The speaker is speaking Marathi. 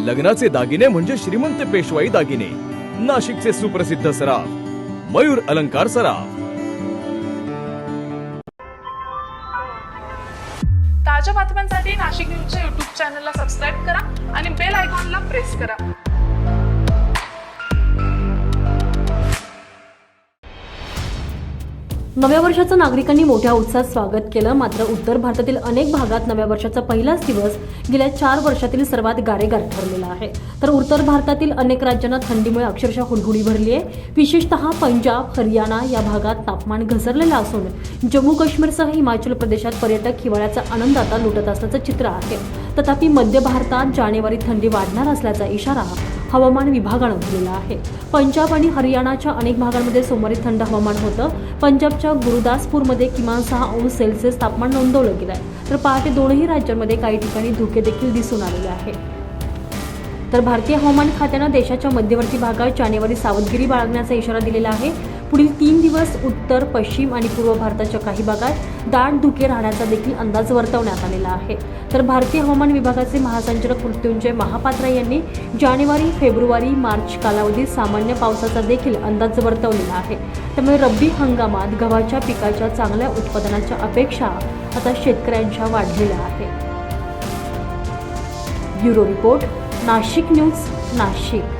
लग्नाचे दागिने म्हणजे श्रीमंत पेशवाई दागिने, नाशिकचे सुप्रसिद्ध सराफ मयूर अलंकार सराफ। ताज्या बातम्यांसाठी नाशिक न्यूजच्या YouTube चॅनलला सबस्क्राईब करा आणि बेल आयकॉनला प्रेस करा। नव्या वर्षाचं नागरिकांनी मोठ्या उत्साहात स्वागत केलं। मात्र उत्तर भारतातील अनेक भागात नव्या वर्षाचा पहिलाच दिवस गेल्या 4 वर्षातील सर्वात गारेगार ठरलेला आहे। तर उत्तर भारतातील अनेक राज्यांना थंडीमुळे अक्षरशः हुडहुडी भरली आहे। विशेषतः पंजाब, हरियाणा या भागात तापमान घसरलेलं असून जम्मू काश्मीरसह हिमाचल प्रदेशात पर्यटक हिवाळ्याचा आनंद आता लुटत असल्याचं चित्र आहे। तथापि मध्य भारतात जानेवारीत थंडी वाढणार असल्याचा इशारा हवामान विभागानं दिलेला आहे। पंजाब आणि हरियाणाच्या अनेक भागांमध्ये सोमवारी थंड हवामान होतं। पंजाबच्या गुरुदासपूरमध्ये किमान 6 अंश सेल्सिअस तापमान नोंदवलं गेलं आहे। तर पहाटे दोनही राज्यांमध्ये काही ठिकाणी धुके देखील दिसून आलेले आहे। तर भारतीय हवामान खात्यानं देशाच्या मध्यवर्ती भागात जानेवारी सावधगिरी बाळगण्याचा इशारा दिलेला आहे। पुढील 3 दिवस उत्तर, पश्चिम आणि पूर्व भारताच्या काही भागात दाट धुके राहण्याचा देखील अंदाज वर्तवण्यात आलेला आहे। तर भारतीय हवामान विभागाचे महासंचालक मृत्युंजय महापात्रा यांनी जानेवारी, फेब्रुवारी, मार्च कालावधीत सामान्य पावसाचा देखील अंदाज वर्तवलेला आहे। त्यामुळे रब्बी हंगामात गव्हाच्या पिकाच्या चांगल्या उत्पादनाच्या अपेक्षा आता शेतकऱ्यांच्या वाढलेल्या आहेत। Bureau report, Nashik news, Nashik.